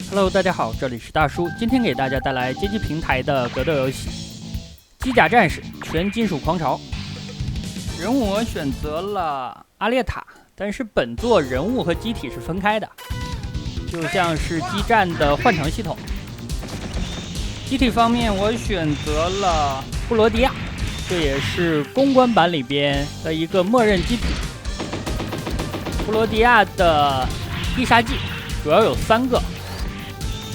Hello， 大家好，这里是大叔，今天给大家带来街机平台的格斗游戏《机甲战士：全金属狂潮》。人物我选择了阿列塔，但是本作人物和机体是分开的，就像是激战的换乘系统。机体方面，我选择了布罗迪亚，这也是公关版里边的一个默认机体。布罗迪亚的必杀技主要有3个。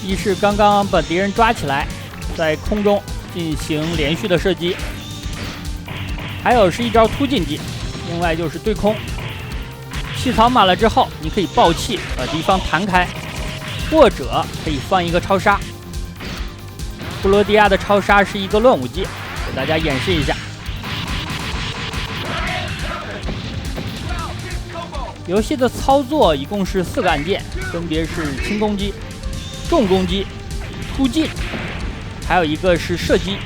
一是刚刚把敌人抓起来，在空中进行连续的射击，还有是一招突进技，另外就是对空。气槽满了之后，你可以爆气把敌方弹开，或者可以放一个超杀。布罗迪亚的超杀是一个乱舞技，给大家演示一下。游戏的操作一共是4个按键，分别是轻攻击、重攻击、突进，还有一个是射击。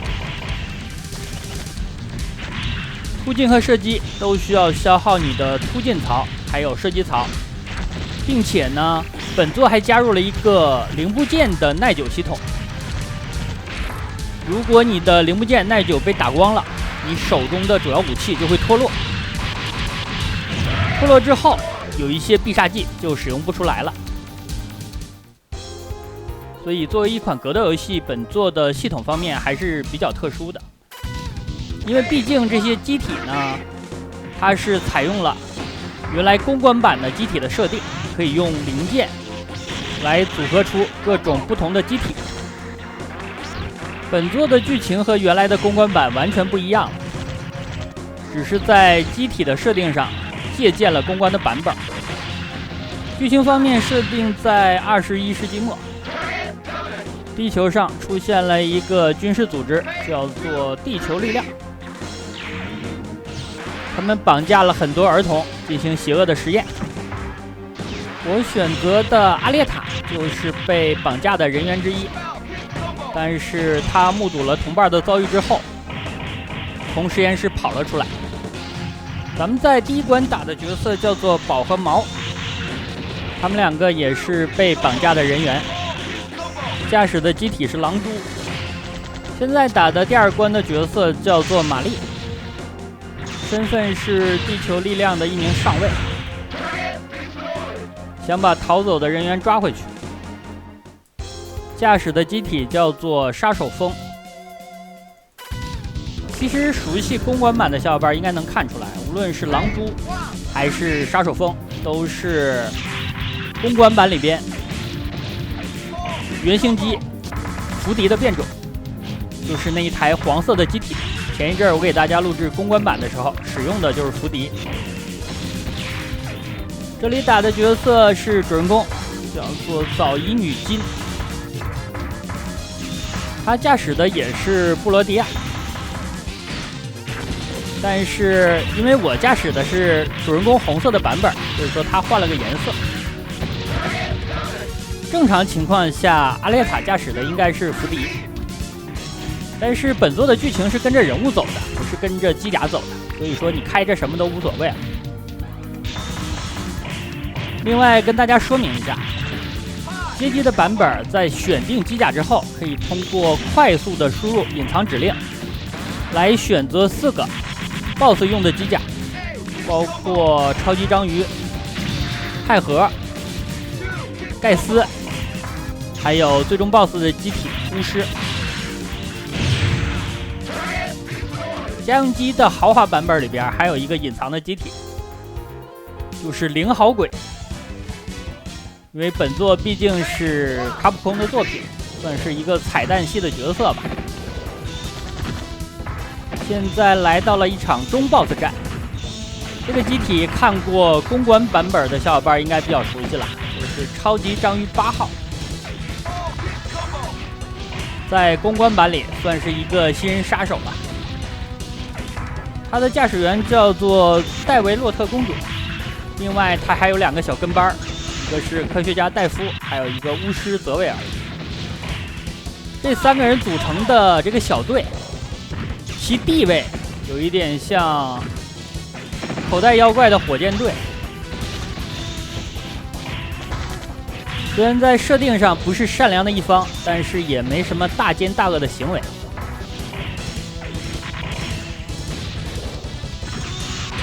突进和射击都需要消耗你的突进槽还有射击槽，并且呢，本作还加入了一个零部件的耐久系统。如果你的零部件耐久被打光了，你手中的主要武器就会脱落。脱落之后，有一些必杀技就使用不出来了。所以作为一款格斗游戏，本作的系统方面还是比较特殊的，因为毕竟这些机体呢，它是采用了原来公关版的机体的设定，可以用零件来组合出各种不同的机体。本作的剧情和原来的公关版完全不一样了，只是在机体的设定上借鉴了公关的版本。剧情方面设定在21世纪末，地球上出现了一个军事组织，叫做地球力量。他们绑架了很多儿童进行邪恶的实验。我选择的阿列塔就是被绑架的人员之一，但是他目睹了同伴的遭遇之后，从实验室跑了出来。咱们在第1关打的角色叫做宝和毛，他们2个也是被绑架的人员。驾驶的机体是狼蛛。现在打的第2关的角色叫做玛丽，身份是地球力量的一名上尉，想把逃走的人员抓回去。驾驶的机体叫做杀手风。其实熟悉公关版的小伙伴应该能看出来，无论是狼蛛还是杀手风，都是公关版里边原型机福迪的变种，就是那一台黄色的机体。前一阵我给大家录制公关版的时候使用的就是福迪。这里打的角色是主人公，叫做早乙女金，他驾驶的也是布罗迪亚，但是因为我驾驶的是主人公红色的版本，所以说他换了个颜色。正常情况下，阿列塔驾驶的应该是福迪，但是本作的剧情是跟着人物走的，不是跟着机甲走的，所以说你开着什么都无所谓了。另外跟大家说明一下，街机的版本在选定机甲之后，可以通过快速的输入隐藏指令来选择4个 BOSS 用的机甲，包括超级章鱼、泰和、盖斯，还有最终 BOSS 的机体巫师。家用机的豪华版本里边还有一个隐藏的机体，就是零好鬼。因为本作毕竟是卡普空的作品，算是一个彩蛋系的角色吧。现在来到了一场中 BOSS 战，这个机体看过公关版本的小伙伴应该比较熟悉了，就是超级章鱼8号。在公关版里算是一个新人杀手吧。他的驾驶员叫做戴维洛特公主，另外他还有2个小跟班，一个是科学家戴夫，还有一个巫师泽维尔。这3个人组成的这个小队，其地位有一点像口袋妖怪的火箭队。虽然在设定上不是善良的一方，但是也没什么大奸大恶的行为。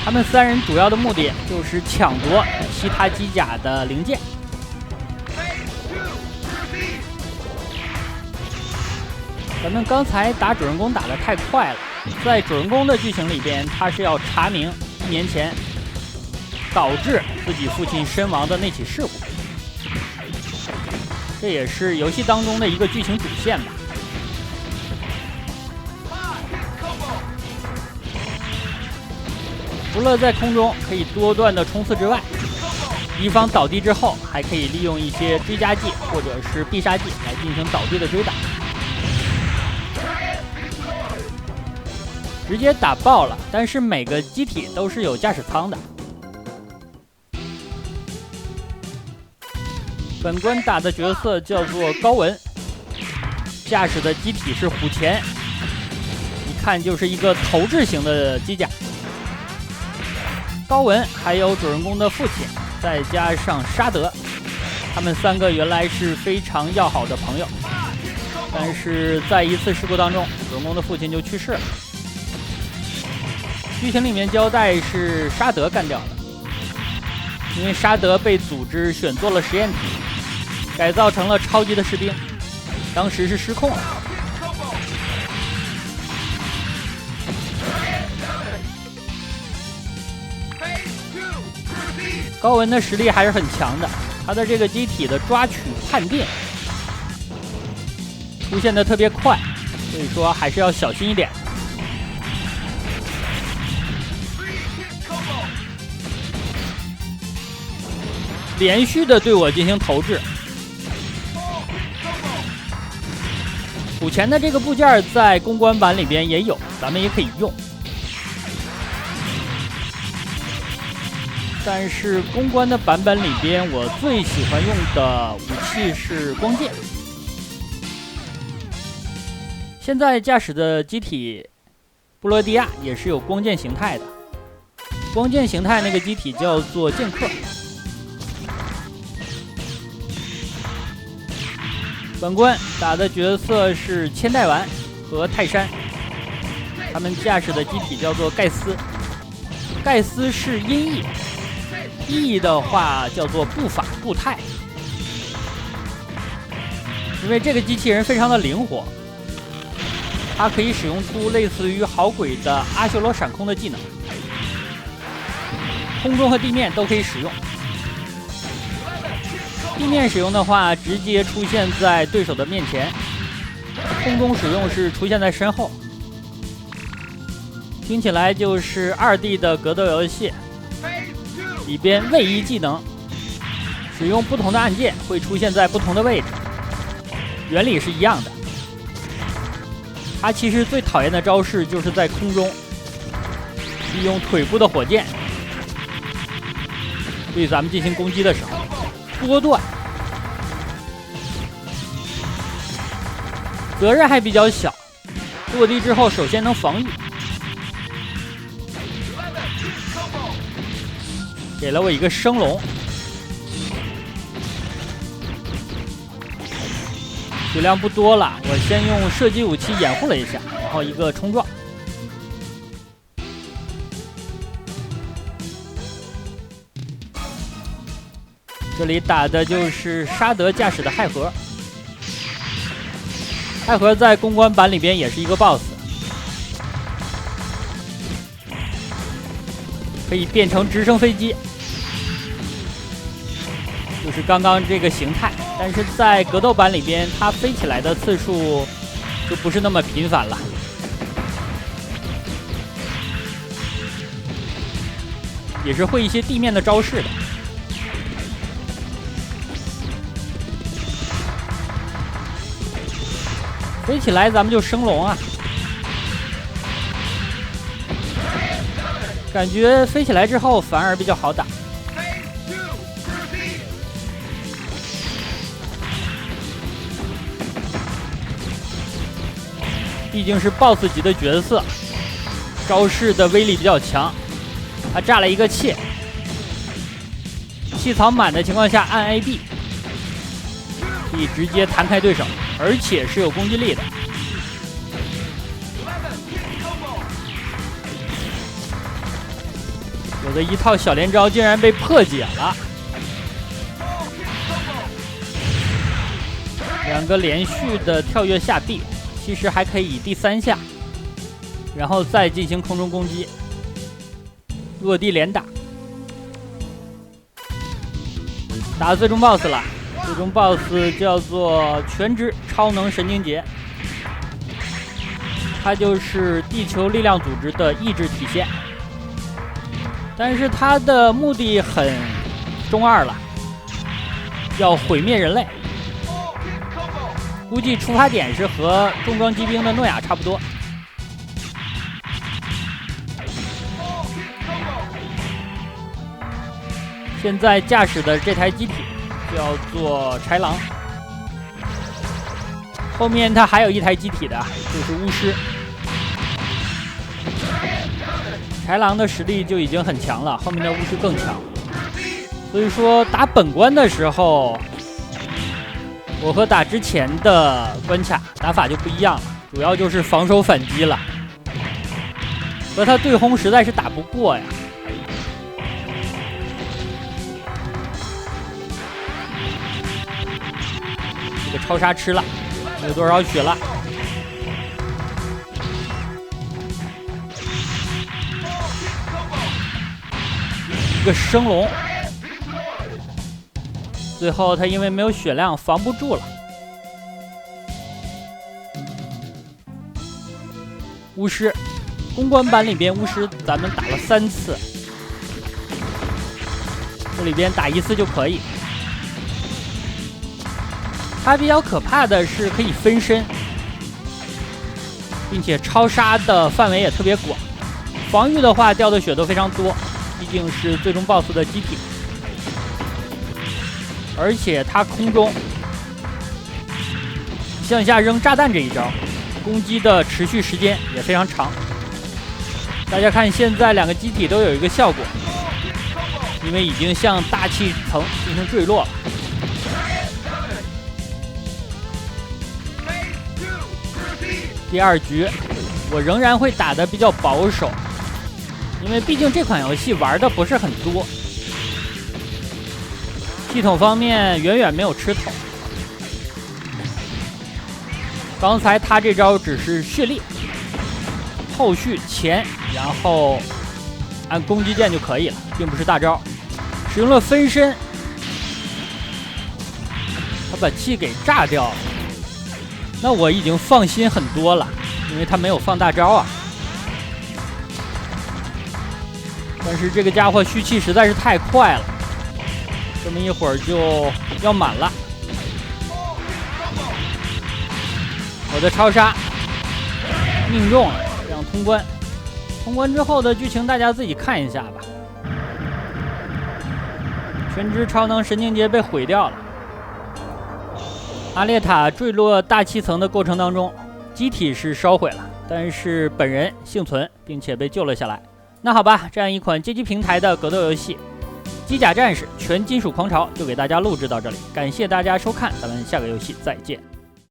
他们3人主要的目的就是抢夺其他机甲的零件。咱们刚才打主人公打得太快了，在主人公的剧情里边，他是要查明1年前导致自己父亲身亡的那起事故。这也是游戏当中的一个剧情主线吧。除了在空中可以多段的冲刺之外，敌方倒地之后，还可以利用一些追加技或者是必杀技来进行倒地的追打，直接打爆了。但是每个机体都是有驾驶舱的。本关打的角色叫做高文，驾驶的机体是虎钳，一看就是一个投掷型的机甲。高文还有主人公的父亲，再加上沙德，他们3个原来是非常要好的朋友，但是在一次事故当中，主人公的父亲就去世了。剧情里面交代是沙德干掉的，因为沙德被组织选做了实验体，改造成了超级的士兵，当时是失控了。高文的实力还是很强的，他的这个机体的抓取判定出现的特别快，所以说还是要小心一点。连续的对我进行投掷。虎钳的这个部件在公关版里边也有，咱们也可以用。但是公关的版本里边，我最喜欢用的武器是光剑。现在驾驶的机体布罗迪亚也是有光剑形态的，光剑形态那个机体叫做剑客。本关打的角色是千代丸和泰山，他们驾驶的机体叫做盖斯。盖斯是音译，意的话叫做步法步态，因为这个机器人非常的灵活，它可以使用出类似于好鬼的阿修罗闪空的技能，空中和地面都可以使用。地面使用的话，直接出现在对手的面前；空中使用是出现在身后。听起来就是2D 的格斗游戏，里边位移技能使用不同的按键会出现在不同的位置，原理是一样的。他其实最讨厌的招式就是在空中利用腿部的火箭对咱们进行攻击的时候波段，责任还比较小，落地之后首先能防御，给了我一个升龙，血量不多了，我先用射击武器掩护了一下，然后一个冲撞。这里打的就是沙德驾驶的亥核，亥核在公关版里边也是一个 BOSS， 可以变成直升飞机，就是刚刚这个形态，但是在格斗版里边，它飞起来的次数就不是那么频繁了。也是会一些地面的招式的。飞起来咱们就升龙啊，感觉飞起来之后反而比较好打。毕竟是 BOSS 级的角色，招式的威力比较强。他炸了一个气，气槽满的情况下按 AB，可以直接弹开对手，而且是有攻击力的。我的一套小连招竟然被破解了，2个连续的跳跃下地，其实还可以第3下，然后再进行空中攻击，落地连打。打最终 BOSS 了，最终 BOSS 叫做全职超能神经节，它就是地球力量组织的意志体现。但是他的目的很中二了，要毁灭人类。估计出发点是和重装机兵的诺亚差不多。现在驾驶的这台机体叫做豺狼，后面他还有一台机体的，就是巫师。豺狼的实力就已经很强了，后面的巫师更强。所以说打本关的时候，我和打之前的关卡打法就不一样了，主要就是防守反击了。和他对轰实在是打不过呀。这个超杀吃了，没有多少血了。一个升龙，最后他因为没有血量防不住了。巫师公关版里边，巫师咱们打了3次，这里边打1次就可以。它比较可怕的是可以分身，并且超杀的范围也特别广，防御的话掉的血都非常多。毕竟是最终 BOSS 的机体，而且它空中向下扔炸弹这一招，攻击的持续时间也非常长。大家看，现在2个机体都有一个效果，因为已经向大气层进行坠落了。第2局，我仍然会打得比较保守。因为毕竟这款游戏玩的不是很多，系统方面远远没有吃头。刚才他这招只是蓄力，后续前，然后按攻击键就可以了，并不是大招。使用了分身，他把气给炸掉了，那我已经放心很多了，因为他没有放大招啊。但是这个家伙蓄气实在是太快了，这么一会儿就要满了。我的超杀命中了，这样通关。通关之后的剧情大家自己看一下吧。全职超能神经节被毁掉了，阿列塔坠落大气层的过程当中，机体是烧毁了，但是本人幸存，并且被救了下来。那好吧，这样一款街机平台的格斗游戏《机甲战士全金属狂潮》就给大家录制到这里，感谢大家收看，咱们下个游戏再见。